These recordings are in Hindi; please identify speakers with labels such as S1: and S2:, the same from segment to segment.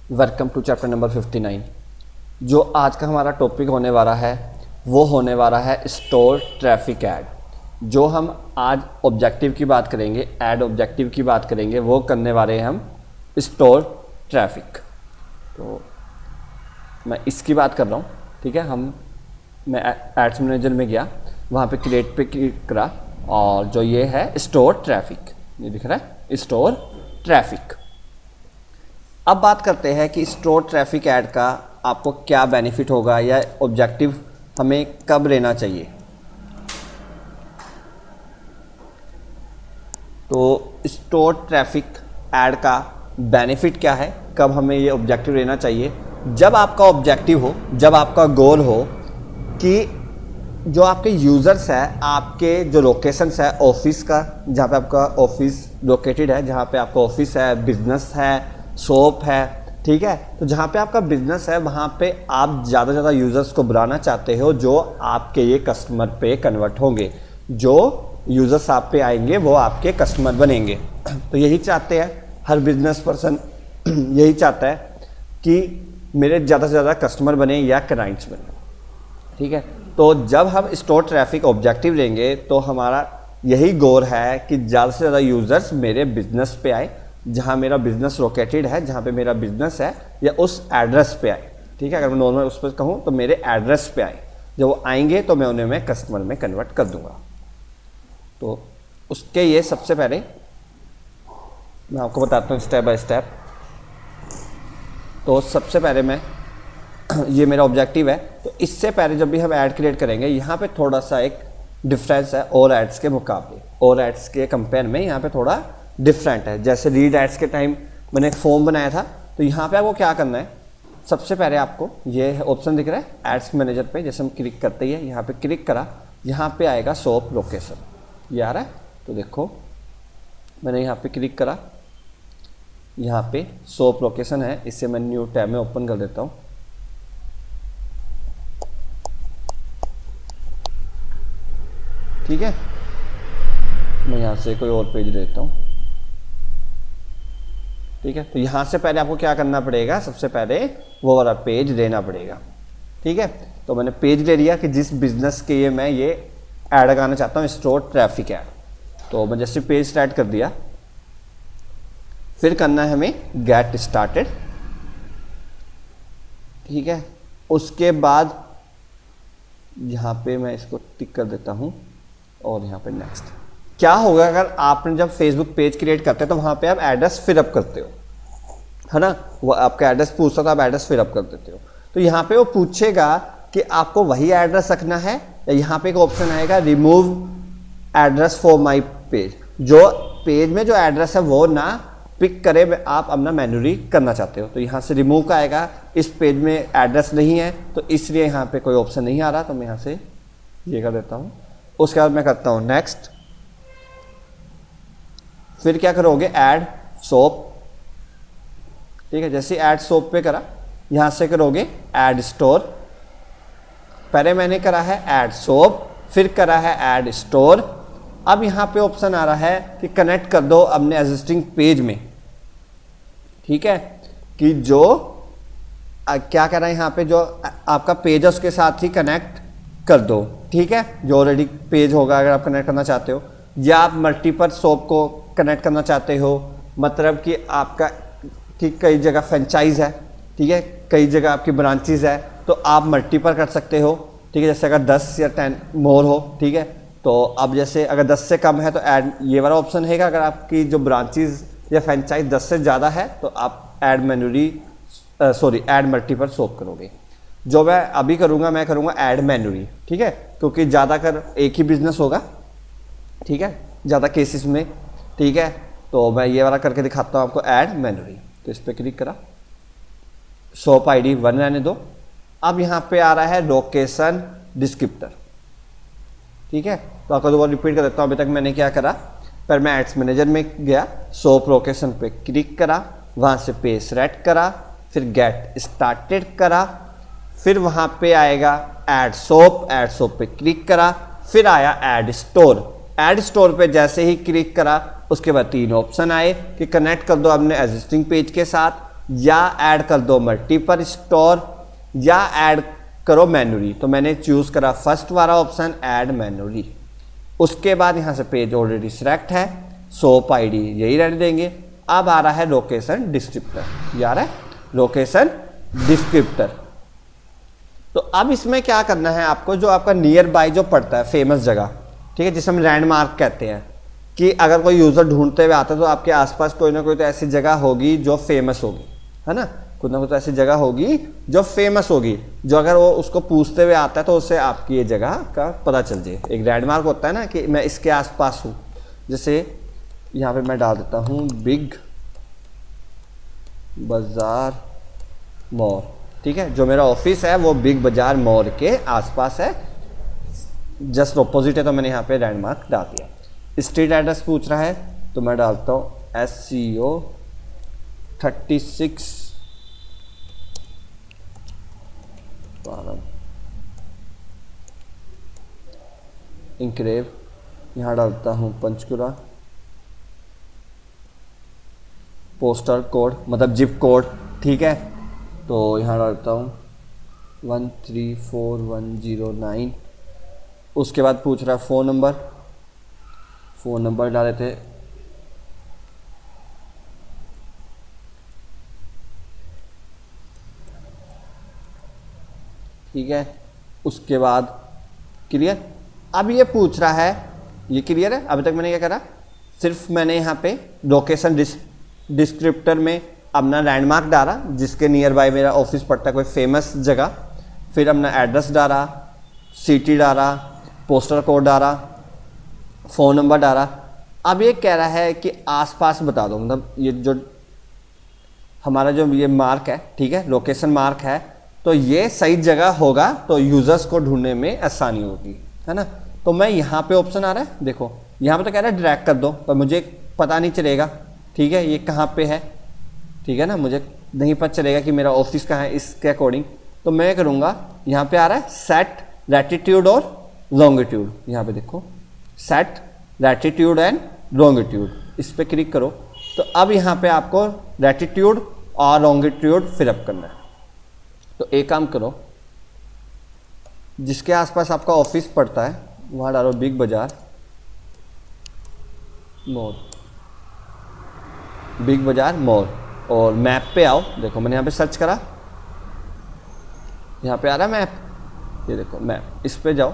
S1: Welcome to chapter number 59। जो आज का हमारा टॉपिक होने वाला है वो होने वाला है स्टोर ट्रैफिक ऐड। जो हम आज ऑब्जेक्टिव की बात करेंगे, ऐड ऑब्जेक्टिव की बात करेंगे, वो करने वाले हैं हम स्टोर ट्रैफिक। तो मैं इसकी बात कर रहा हूँ, ठीक है। मैं एड्स मैनेजर में गया, वहाँ पे क्रिएट पे क्लिक करा और जो ये है स्टोर ट्रैफिक, ये दिख रहा है स्टोर ट्रैफिक। अब बात करते हैं कि स्टोर ट्रैफिक ऐड का आपको क्या बेनिफिट होगा या ऑब्जेक्टिव हमें कब लेना चाहिए। तो स्टोर ट्रैफिक ऐड का बेनिफिट क्या है, कब हमें ये ऑब्जेक्टिव लेना चाहिए। जब आपका ऑब्जेक्टिव हो, जब आपका गोल हो कि जो आपके यूज़र्स हैं, आपके जो लोकेशंस है ऑफिस का, जहाँ पे आपका ऑफिस लोकेटेड है, जहाँ पे आपका ऑफिस है, बिजनेस है, शॉप है, ठीक है। तो जहाँ पे आपका बिजनेस है वहाँ पे आप ज़्यादा से ज़्यादा यूज़र्स को बुलाना चाहते हो जो आपके ये कस्टमर पे कन्वर्ट होंगे। जो यूज़र्स आप पे आएंगे वो आपके कस्टमर बनेंगे। तो यही चाहते हैं हर बिजनेस पर्सन, यही चाहता है कि मेरे ज़्यादा से ज़्यादा कस्टमर बने या क्लाइंट्स बने, ठीक है। तो जब हम स्टोर ट्रैफिक ऑब्जेक्टिव लेंगे तो हमारा यही गोल है कि ज़्यादा से ज़्यादा यूज़र्स मेरे बिजनेस पे आए, जहाँ मेरा बिजनेस लोकेटेड है, जहाँ पे मेरा बिजनेस है, या उस एड्रेस पे आए, ठीक है। अगर मैं नॉर्मल उस पर कहूँ तो मेरे एड्रेस पे आए। जब वो आएंगे तो मैं उन्हें कस्टमर में कन्वर्ट कर दूंगा। तो उसके ये सबसे पहले मैं आपको बताता हूँ स्टेप बाय स्टेप। तो सबसे पहले मैं ये मेरा ऑब्जेक्टिव है। तो इससे पहले जब भी हम ऐड क्रिएट करेंगे, यहाँ पे थोड़ा सा एक डिफरेंस है और एड्स के मुकाबले, और एड्स के कंपेयर में यहाँ पे थोड़ा डिफरेंट है। जैसे रीड एड्स के टाइम मैंने एक फॉर्म बनाया था, तो यहाँ पे आपको क्या करना है, सबसे पहले आपको ये ऑप्शन दिख रहा है एड्स मैनेजर पे, जैसे हम क्लिक करते ही है यहाँ पे क्लिक करा, यहाँ पे आएगा शॉप लोकेशन, ये आ रहा है। तो देखो मैंने यहाँ पे क्लिक करा, यहाँ पे शॉप लोकेशन है, इससे मैं न्यू टैब में ओपन कर देता हूँ। ठीक है, मैं यहाँ से कोई और पेज लेता हूँ, ठीक है। तो यहाँ से पहले आपको क्या करना पड़ेगा, सबसे पहले वो वाला पेज लेना पड़ेगा, ठीक है। तो मैंने पेज ले लिया कि जिस बिजनेस के लिए मैं ये ऐड लगाना चाहता हूँ, स्टोर ट्रैफिक ऐड। तो मैं जैसे पेज सेलेक्ट कर दिया, फिर करना है हमें गेट स्टार्टेड, ठीक है। उसके बाद यहाँ पे मैं इसको टिक कर देता हूँ और यहाँ पे नेक्स्ट। क्या होगा अगर आपने जब फेसबुक पेज क्रिएट करते हैं तो वहाँ पे आप एड्रेस फिलअप करते हो, है ना। वो आपका एड्रेस पूछता तो आप एड्रेस फिलअप कर देते हो। तो यहाँ पे वो पूछेगा कि आपको वही एड्रेस रखना है, या यहाँ पे एक ऑप्शन आएगा remove address for my page. जो पेज में जो एड्रेस है वो ना पिक करे, आप अपना मैन्युअली करना चाहते हो। तो यहाँ से रिमूव का आएगा, इस पेज में एड्रेस नहीं है तो इसलिए यहाँ पे कोई ऑप्शन नहीं आ रहा, तो मैं यहाँ से ये कर देता हूँ। उसके बाद मैं करता हूँ नेक्स्ट। फिर क्या करोगे, ऐड शॉप, ठीक है। जैसे ऐड शॉप पे करा, यहां से करोगे ऐड स्टोर। पहले मैंने करा है ऐड शॉप, फिर करा है ऐड स्टोर। अब यहां पे ऑप्शन आ रहा है कि कनेक्ट कर दो अपने एग्जिस्टिंग पेज में, ठीक है। कि जो क्या कर रहा है यहाँ पे, जो आपका पेज है उसके साथ ही कनेक्ट कर दो, ठीक है। जो ऑलरेडी पेज होगा अगर आप कनेक्ट करना चाहते हो, या आप मल्टीपल शॉप को कनेक्ट करना चाहते हो, मतलब कि आपका कि कई जगह फ्रेंचाइज है, ठीक है, कई जगह आपकी ब्रांचेज है, तो आप मल्टीपल कर सकते हो, ठीक है। जैसे अगर 10 या 10 मोर हो, ठीक है। तो अब जैसे अगर 10 से कम है तो ऐड ये वाला ऑप्शन रहेगा। अगर आपकी जो ब्रांचेज या फ्रेंचाइज 10 से ज़्यादा है तो आप add manually add multiple shop करोगे। जो मैं अभी करूँगा, मैं करूँगा ऐड मैन्युअली, ठीक है, क्योंकि ज़्यादातर एक ही बिजनेस होगा, ठीक है, ज़्यादा केसेस में, ठीक है। तो मैं ये वाला करके दिखाता हूँ आपको ऐड मैन्युअली। तो इस पर क्लिक करा, शॉप आईडी 1 रहने दो। अब यहाँ पे आ रहा है लोकेशन डिस्क्रिप्टर, ठीक है। तो आपको दोबारा रिपीट कर देता हूँ। अभी तक मैंने क्या करा, पर मैं एड्स मैनेजर में गया, शॉप लोकेशन पे क्लिक करा, वहाँ से पेज सेलेक्ट करा, फिर गेट स्टार्टेड करा, फिर वहाँ पे आएगा ऐड शॉप पे क्लिक करा, फिर आया ऐड स्टोर। ऐड स्टोर पे जैसे ही क्लिक करा उसके बाद 3 ऑप्शन आए कि कनेक्ट कर दो अपने एग्जिस्टिंग पेज के साथ, या ऐड कर दो मल्टीपल स्टोर या ऐड करो मैन्युअली। तो मैंने चूज करा फर्स्ट वाला ऑप्शन, ऐड मैन्युअली। उसके बाद यहां से पेज ऑलरेडी सिलेक्ट है, सोप आईडी यही रहने देंगे। अब आ रहा है लोकेशन डिस्क्रिप्टर, ये आ रहा है लोकेशन डिस्क्रिप्टर। तो अब इसमें क्या करना है आपको, जो आपका नियर बाय जो पड़ता है फेमस जगह, ठीक है, जिसे हम लैंडमार्क कहते हैं, कि अगर कोई यूजर ढूंढते हुए आता है तो आपके आसपास कोई ना कोई तो ऐसी जगह होगी जो फेमस होगी, है ना, कुछ ना कुछ ऐसी जगह होगी जो फेमस होगी, जो अगर वो उसको पूछते हुए आता है तो उससे आपकी ये जगह का पता चल जाए। एक लैंडमार्क होता है ना कि मैं इसके आसपास हूँ। जैसे यहाँ पे मैं डाल देता हूँ बिग बाजार मॉल, ठीक है, जो मेरा ऑफिस है वो बिग बाजार मॉल के आसपास है, जस्ट ऑपोजिट है, तो मैंने यहाँ पे लैंडमार्क डाल दिया। स्ट्रीट एड्रेस पूछ रहा है तो मैं डालता हूँ SCO 36 इंक्रेव, यहाँ डालता हूँ पंचकुला। पोस्टल कोड मतलब जिप कोड, ठीक है, तो यहाँ डालता हूँ 134109। उसके बाद पूछ रहा है फ़ोन नंबर, फ़ोन नंबर डाले थे ठीक है। उसके बाद क्लियर। अब ये पूछ रहा है, ये क्लियर है। अभी तक मैंने क्या करा, सिर्फ मैंने यहाँ पे लोकेशन डिस्क्रिप्टर में अपना लैंडमार्क डाला जिसके नियर बाय मेरा ऑफिस पड़ता है, कोई फेमस जगह, फिर अपना एड्रेस डाला, सिटी डाला, पोस्टल कोड डाला, फ़ोन नंबर डाला। अब ये कह रहा है कि आसपास बता दो, मतलब ये जो हमारा जो ये मार्क है, ठीक है, लोकेशन मार्क है, तो ये सही जगह होगा तो यूजर्स को ढूंढने में आसानी होगी, है ना। तो मैं यहाँ पे ऑप्शन आ रहा है, देखो यहाँ पे तो कह रहा है ड्रैग कर दो, पर मुझे पता नहीं चलेगा, ठीक है, ये कहाँ पे है, ठीक है ना, मुझे नहीं पता चलेगा कि मेरा ऑफिस कहाँ है इसके अकॉर्डिंग। तो मैं करूँगा, यहाँ पे आ रहा है सेट लैटिट्यूड और लॉन्गिट्यूड, यहाँ पे देखो सेट लैटिट्यूड एंड लॉन्गिट्यूड, इस पर क्लिक करो। तो अब यहाँ पे आपको लैटिट्यूड और लॉन्गिट्यूड फिलअप करना है। तो एक काम करो, जिसके आसपास आपका ऑफिस पड़ता है वहाँ डालो बिग बाजार मॉल, बिग बाजार मॉल, और मैप पे आओ। देखो मैंने यहाँ पे सर्च करा, यहाँ पे आ रहा है मैप, ये देखो मैप, इस पे जाओ।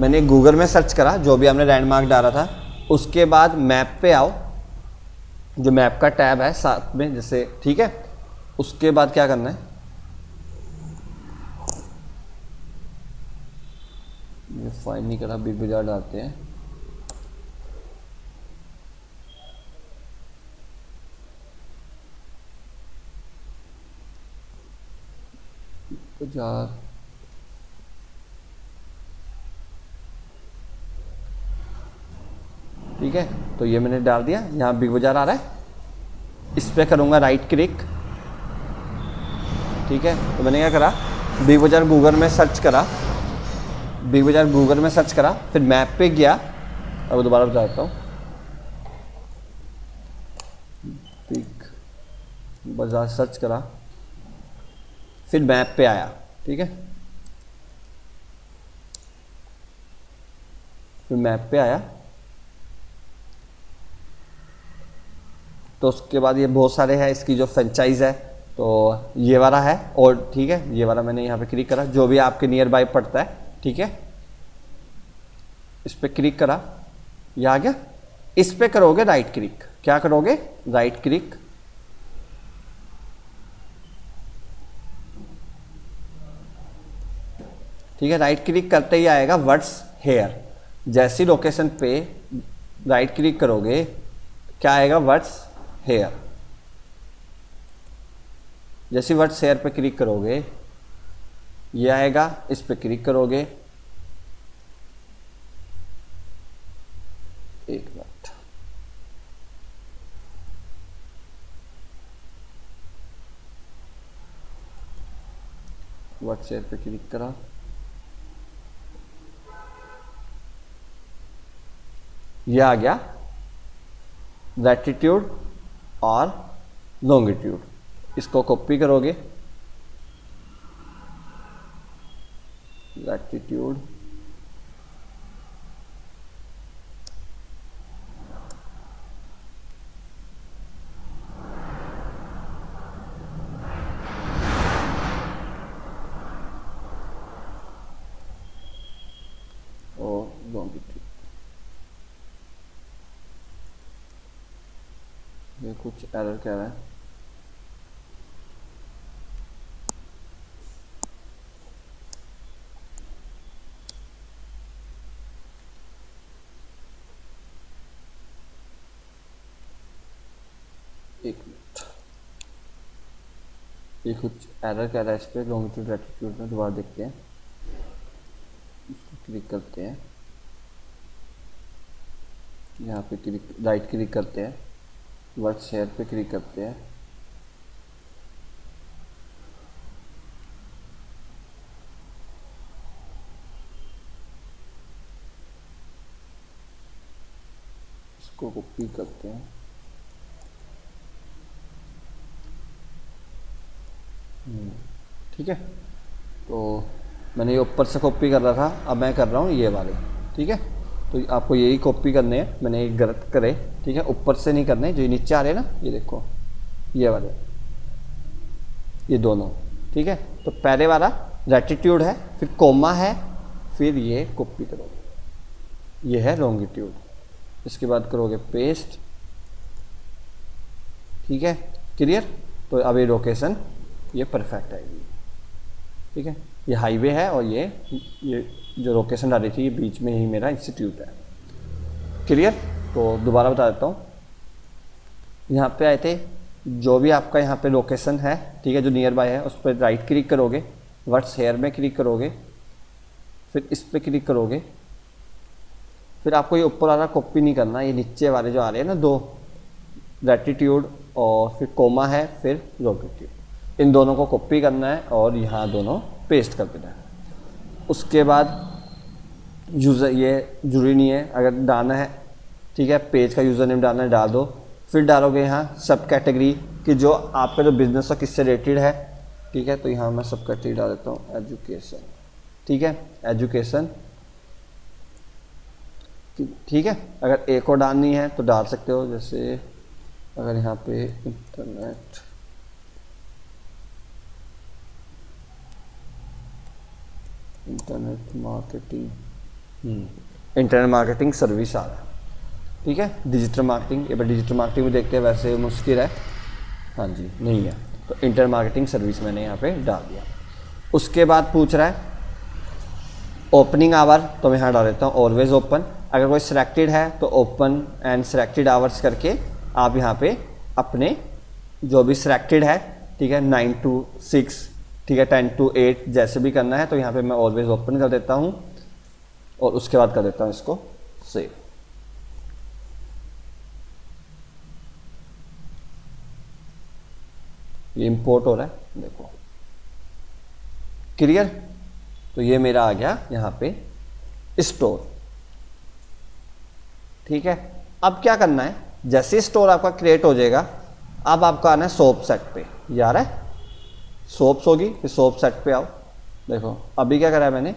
S1: मैंने गूगल में सर्च करा जो भी हमने लैंडमार्क डाला था, उसके बाद मैप पे आओ, जो मैप का टैब है साथ में जैसे, ठीक है। उसके बाद क्या करना है, ये फाइन नहीं करा, बिग बाजार डालते हैं, बाजार, ठीक है। तो ये मैंने डाल दिया, यहाँ बिग बाजार आ रहा है, इस पे करूँगा राइट क्लिक, ठीक है। तो मैंने क्या करा, बिग बाजार गूगल में सर्च करा, बिग बाजार गूगल में सर्च करा, फिर मैप पे गया, अब दोबारा बताता हूँ, बिग बाजार सर्च करा, फिर मैप पे आया, ठीक है, फिर मैप पे आया। तो उसके बाद ये बहुत सारे हैं, इसकी जो फ्रेंचाइज है, तो ये वाला है, और ठीक है, ये वाला मैंने यहाँ पे क्लिक करा, जो भी आपके नियर बाय पड़ता है, ठीक है, इस पे क्लिक करा, ये आ गया। इस पे करोगे राइट क्लिक, क्या करोगे, राइट क्लिक, ठीक है। राइट क्लिक करते ही आएगा व्हाट्स हेयर, जैसी लोकेशन पे राइट क्लिक करोगे क्या आएगा, व्हाट्स हेयर। जैसे व्हाट्स हेयर पे क्लिक करोगे ये आएगा, इस पे क्लिक करोगे, एक मिनट, व्हाट्स हेयर पे क्लिक करा, ये आ गया लैटिट्यूड और लॉन्गिट्यूड, इसको कॉपी करोगे, लैटिट्यूड और लॉन्गिट्यूड। ये कुछ एरर कह रहा है, एक मिनट, ये कुछ एरर कह रहा है इस पर लॉन्गिट्यूड लैटिट्यूड में। दोबारा देखते हैं, इसको क्लिक करते हैं, यहाँ पे क्लिक, राइट क्लिक करते हैं, वर्ड शेयर पे क्लिक करते हैं, इसको कॉपी करते हैं, ठीक है। तो मैंने ये ऊपर से कॉपी कर रहा था, अब मैं कर रहा हूँ ये वाले, ठीक है। तो आपको यही कॉपी करने हैं, मैंने एक गलत करे, ठीक है, ऊपर से नहीं करने, जो नीचे आ रहे हैं ना, ये देखो ये वाले, ये दोनों, ठीक है। तो पहले वाला लैटिट्यूड है, फिर कोमा है, फिर ये कॉपी करोगे, ये है लॉन्गिट्यूड, इसके बाद करोगे पेस्ट, ठीक है, क्लियर। तो अब ये लोकेशन ये परफेक्ट आएगी, ठीक है। ये हाईवे है और ये जो लोकेशन डाली थी, ये बीच में ही मेरा इंस्टीट्यूट है, क्लियर। तो दोबारा बता देता हूँ, यहाँ पे आए थे, जो भी आपका यहाँ पे लोकेशन है, ठीक है, जो नियर बाय है, उस पर राइट क्लिक करोगे, व्हाट्स हेयर में क्लिक करोगे, फिर इस पर क्लिक करोगे, फिर आपको ये ऊपर वाला कॉपी नहीं करना, ये नीचे वाले जो आ रहे हैं ना दो, लैटिट्यूड और फिर कोमा है, फिर लॉन्गिट्यूड, इन दोनों को कॉपी करना है और यहाँ दोनों पेस्ट कर देना है। उसके बाद यूज़र, ये जरूरी नहीं है अगर डालना है, ठीक है, पेज का यूज़र नेम डालना है, डाल दो। फिर डालोगे यहाँ सब कैटेगरी कि जो आपका जो बिजनेस है किससे रिलेटेड है, ठीक है। तो यहाँ मैं सब कैटेगरी डाल देता हूँ, एजुकेशन, ठीक है, एजुकेशन, ठीक है। अगर एक और डालनी है तो डाल सकते हो, जैसे अगर यहाँ पे internet marketing, internet marketing service आ रहा है, ठीक है, डिजिटल मार्केटिंग, ये डिजिटल मार्केटिंग में देखते हैं, वैसे मुश्किल है, हाँ जी नहीं है, तो इंटरनेट मार्केटिंग सर्विस मैंने यहाँ पे डाल दिया। उसके बाद पूछ रहा है ओपनिंग आवर, तो मैं यहाँ डाल देता हूँ ऑलवेज ओपन। अगर कोई सिलेक्टेड है तो ओपन एंड सिलेक्टेड आवर्स करके आप यहाँ पे अपने जो भी सिलेक्टेड है, ठीक है, 9 to 6, ठीक है, 10 to 8, जैसे भी करना है, तो यहाँ पे मैं ऑलवेज ओपन कर देता हूँ और उसके बाद कर देता हूँ इसको सेव। ये इंपोर्ट हो रहा है, देखो, क्लियर। तो ये मेरा आ गया यहाँ पे स्टोर, ठीक है। अब क्या करना है, जैसे स्टोर आपका क्रिएट हो जाएगा, अब आपको आना है सोप सेट पे, यार है सोप्स होगी, फिर सोप सेट पे आओ। देखो अभी क्या करा है मैंने,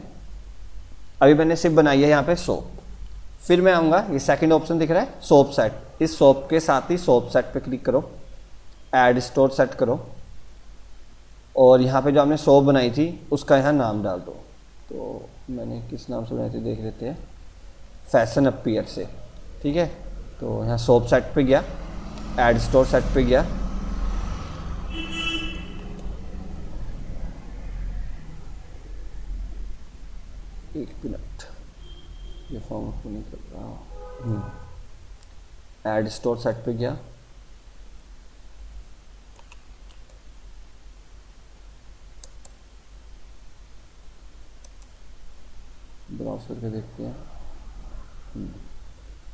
S1: अभी मैंने सिर्फ बनाई है यहाँ पे सोप, फिर मैं आऊँगा, ये सेकंड ऑप्शन दिख रहा है सोप सेट, इस सोप के साथ ही सोप सेट पे क्लिक करो, ऐड स्टोर सेट करो, और यहाँ पे जो हमने सोप बनाई थी उसका यहाँ नाम डाल दो। तो मैंने किस नाम से बनाई थी देख लेते हैं, फैशन अपीयर से, ठीक है। तो यहाँ सोप सेट पे गया, ऐड स्टोर सेट पे गया, एक मिनट, ये फॉर्म को नहीं कर रहा, ऐड स्टोर सेट पे गया, ब्राउज करके देखते हैं,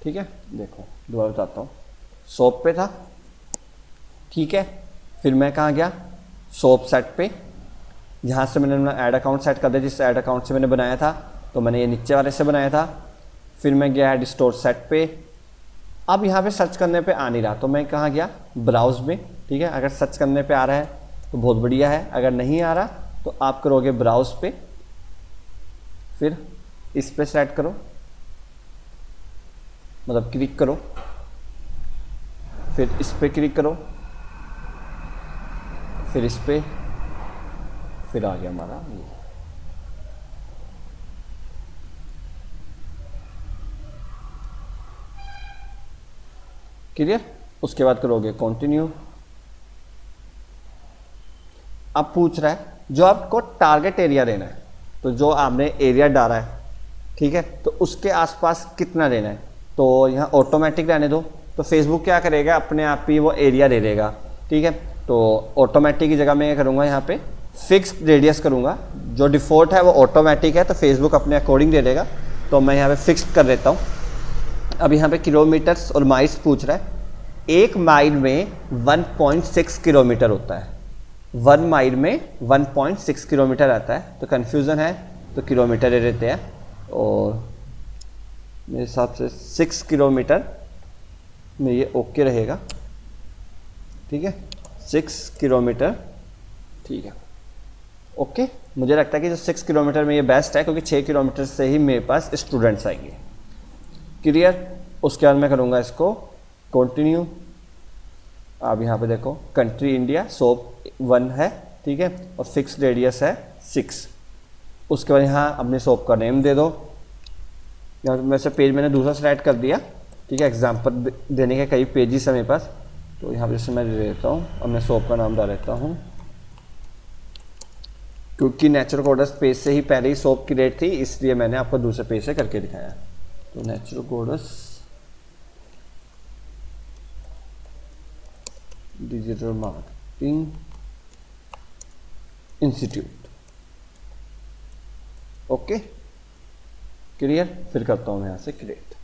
S1: ठीक है। देखो दोबारा बताता हूँ, सोप पे था, ठीक है, फिर मैं कहाँ गया, सोप सेट पे, यहाँ से मैंने अपना ऐड अकाउंट सेट कर दिया, जिस ऐड अकाउंट से मैंने बनाया था, तो मैंने ये नीचे वाले से बनाया था। फिर मैं गया ऐड स्टोर सेट पे, अब यहाँ पे सर्च करने पे आ नहीं रहा, तो मैं कहाँ गया, ब्राउज में, ठीक है। अगर सर्च करने पे आ रहा है तो बहुत बढ़िया है, अगर नहीं आ रहा तो आप करोगे ब्राउज पे, फिर इस पे सेलेक्ट करो, मतलब क्लिक करो, फिर इस पे क्लिक करो, फिर इस पे, फिर आ गया हमारा ये। क्लियर। उसके बाद करोगे कंटिन्यू। अब पूछ रहा है जो आपको टारगेट एरिया लेना है, तो जो आपने एरिया डाला है, ठीक है, तो उसके आसपास कितना लेना है, तो यहाँ ऑटोमेटिक रहने दो। तो फेसबुक क्या करेगा, अपने आप ही वो एरिया ले लेगा, ठीक है। तो ऑटोमेटिक की जगह मैं करूँगा यहाँ पे फिक्स रेडियस करूँगा, जो डिफ़ॉल्ट है वो ऑटोमेटिक है, तो फेसबुक अपने अकॉर्डिंग ले लेगा। तो मैं यहाँ पे फिक्स कर देता हूँ। अब यहाँ पे किलोमीटर्स और माइल्स पूछ रहा है। 1 माइल में 1.6 किलोमीटर होता है, 1 माइल में 1.6 किलोमीटर आता है, तो कन्फ्यूज़न है तो किलोमीटर ले लेते हैं, और मेरे हिसाब से 6 किलोमीटर में ये ओके रहेगा, ठीक है, 6 किलोमीटर, ठीक है, ओके। मुझे लगता है कि जो 6 किलोमीटर में ये बेस्ट है, क्योंकि 6 किलोमीटर से ही मेरे पास स्टूडेंट्स आएंगे। क्लियर। उसके बाद मैं करूँगा इसको कंटिन्यू। आप यहाँ पे देखो कंट्री इंडिया, सोप 1 है, ठीक है, और फिक्स रेडियस है 6। उसके बाद यहाँ अपने सोप का नेम दे दो। यहाँ में से पेज मैंने दूसरा सेलेक्ट कर दिया, ठीक है, एग्जाम्पल देने के कई पेजेस है मेरे पास, तो यहाँ पे जैसे मैं दे देता हूँ, और मैं सोप का नाम डाल देता हूँ, क्योंकि नेचुरल कोडस पेज से ही पहले ही सोप की रेट थी, इसलिए मैंने आपको दूसरे पेज से करके दिखाया। तो natural codes digital marketing institute, okay, clear. फिर करता हूँ मैं यहाँ से क्रिएट,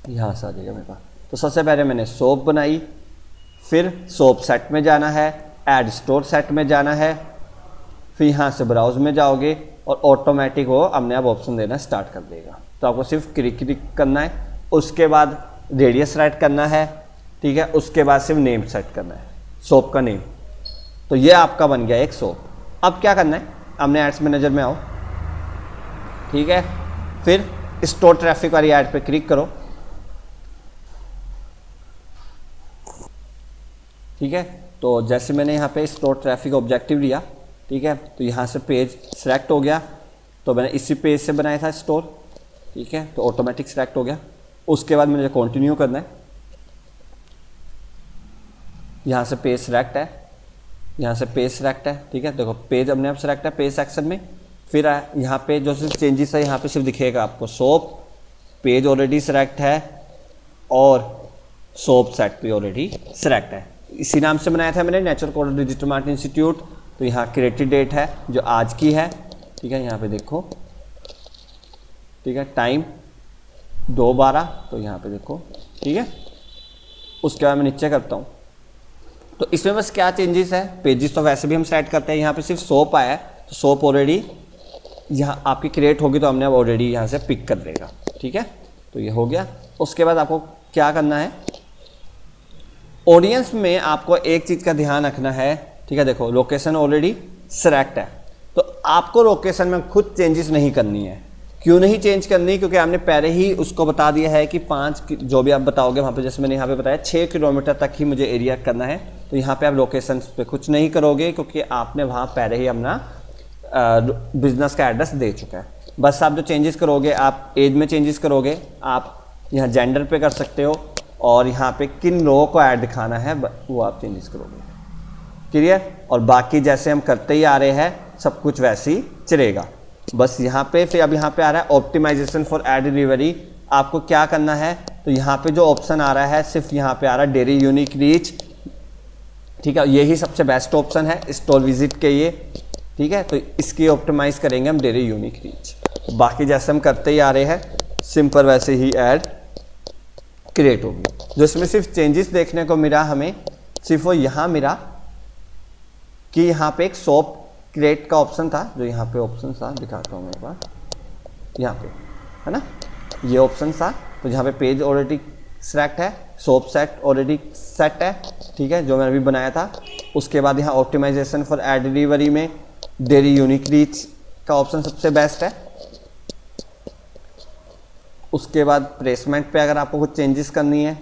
S1: यहाँ से आ जाएगा मेरे पास। तो सबसे पहले मैंने सोप बनाई, फिर सोप सेट में जाना है, ऐड स्टोर सेट में जाना है, फिर यहाँ से ब्राउज में जाओगे और ऑटोमेटिक वो अपने आप ऑप्शन देना स्टार्ट कर देगा। तो आपको सिर्फ क्लिक करना है, उसके बाद रेडियस सेलेक्ट करना है, ठीक है, उसके बाद सिर्फ नेम सेट करना है, सोप का नेम। तो ये आपका बन गया एक सोप। अब क्या करना है, अपने एड्स मैनेजर में आओ, ठीक है, फिर स्टोर ट्रैफिक वाली ऐड पे क्लिक करो, ठीक है। तो जैसे मैंने यहाँ पे स्टोर ट्रैफिक ऑब्जेक्टिव लिया, ठीक है, तो यहाँ से पेज सेलेक्ट हो गया, तो मैंने इसी पेज से बनाया था स्टोर, ठीक है, तो ऑटोमेटिक सेलेक्ट हो गया। उसके बाद मुझे कंटिन्यू करना है, यहाँ से पेज सेलेक्ट है, यहाँ से पेज सेलेक्ट है, ठीक है, देखो पेज अपने आप सेलेक्ट है पेज सेक्शन में। फिर यहाँ पे जो सिर्फ चेंजेस है यहाँ पे सिर्फ दिखेगा आपको सोप, पेज ऑलरेडी सेलेक्ट है, और सोप सेट भी ऑलरेडी सेलेक्ट है। इसी नाम से बनाया था मैंने, natural codes digital marketing institute. तो यहाँ क्रिएटेड डेट है जो आज की है, ठीक है, यहाँ पे देखो, ठीक है, टाइम 2:12, तो यहाँ पे देखो, ठीक है। उसके बाद मैं नीचे करता हूँ, तो इसमें बस क्या चेंजेस है, पेजेस तो वैसे भी हम सेट करते हैं, यहाँ पे सिर्फ सोप आया है, तो सोप ऑलरेडी यहाँ आपकी क्रिएट होगी, तो हमने अब ऑलरेडी यहाँ से पिक कर देगा, ठीक है। तो ये हो गया। उसके बाद आपको क्या करना है, ऑडियंस में आपको एक चीज़ का ध्यान रखना है, ठीक है, देखो लोकेशन ऑलरेडी सेलेक्ट है, तो आपको लोकेशन में खुद चेंजेस नहीं करनी है। क्यों नहीं चेंज करनी, क्योंकि हमने पहले ही उसको बता दिया है कि 5 जो भी आप बताओगे वहाँ पे, जैसे मैंने यहाँ पे बताया 6 किलोमीटर तक ही मुझे एरिया करना है, तो यहाँ पे आप लोकेशन पे कुछ नहीं करोगे, क्योंकि आपने वहाँ पहले ही अपना बिजनेस का एड्रेस दे चुका है। बस आप जो चेंजेस करोगे, आप एज में चेंजेस करोगे, आप यहाँ जेंडर पे कर सकते हो, और यहाँ पे किन लोगों को ऐड दिखाना है वो आप चेंजेस करोगे, क्लियर। और बाकी जैसे हम करते ही आ रहे हैं सब कुछ वैसे ही चलेगा। बस यहाँ पे फिर अब यहाँ पे आ रहा है ऑप्टिमाइजेशन फॉर एड डिलीवरी। आपको क्या करना है, तो यहाँ पे जो ऑप्शन आ रहा है, सिर्फ यहाँ पे आ रहा है डेली यूनिक रीच, ठीक है, यही सबसे बेस्ट ऑप्शन है स्टोर विजिट के ये, ठीक है। तो इसकी ऑप्टिमाइज करेंगे हम डेली यूनिक रीच। बाकी जैसे हम करते ही आ रहे हैं सिंपल वैसे ही ऐड क्रिएट होगी। जो इसमें सिर्फ चेंजेस देखने को मिला हमें, सिर्फ वो यहाँ मिला कि यहाँ पे एक सोप क्रिएट का ऑप्शन था, जो यहाँ पे ऑप्शन था, दिखाता हूँ मेरे पास, यहाँ पे है ना, ये ऑप्शन था। तो जहाँ पे पेज ऑलरेडी सेलेक्ट है, सोप सेट ऑलरेडी सेट है, ठीक है, जो मैंने अभी बनाया था। उसके बाद यहाँ ऑप्टिमाइजेशन फॉर एड डिलीवरी में डेली यूनिक रीच का ऑप्शन सबसे बेस्ट है। उसके बाद प्लेसमेंट पे अगर आपको कुछ चेंजेस करनी है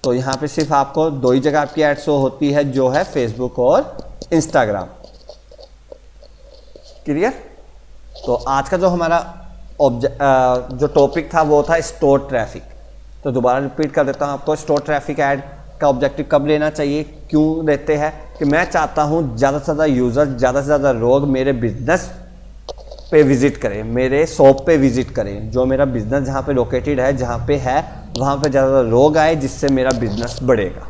S1: तो यहाँ पे सिर्फ आपको दो ही जगह आपकी ऐड शो होती है, जो है फेसबुक और इंस्टाग्राम। क्लियर? तो आज का जो हमारा जो टॉपिक था वो था स्टोर ट्रैफिक। तो दोबारा रिपीट कर देता हूँ आपको, स्टोर ट्रैफिक ऐड का ऑब्जेक्टिव कब लेना चाहिए, क्यों लेते हैं, कि मैं चाहता हूँ ज़्यादा से ज़्यादा यूज़र, ज़्यादा से ज़्यादा लोग मेरे बिजनेस पे विजिट करें, मेरे शॉप पे विजिट करें, जो मेरा बिजनेस जहाँ पे लोकेटेड है, जहाँ पे है वहाँ पे ज़्यादा लोग आए, जिससे मेरा बिजनेस बढ़ेगा।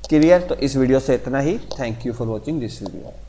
S1: क्लियर? तो इस वीडियो से इतना ही। Thank you for watching this video.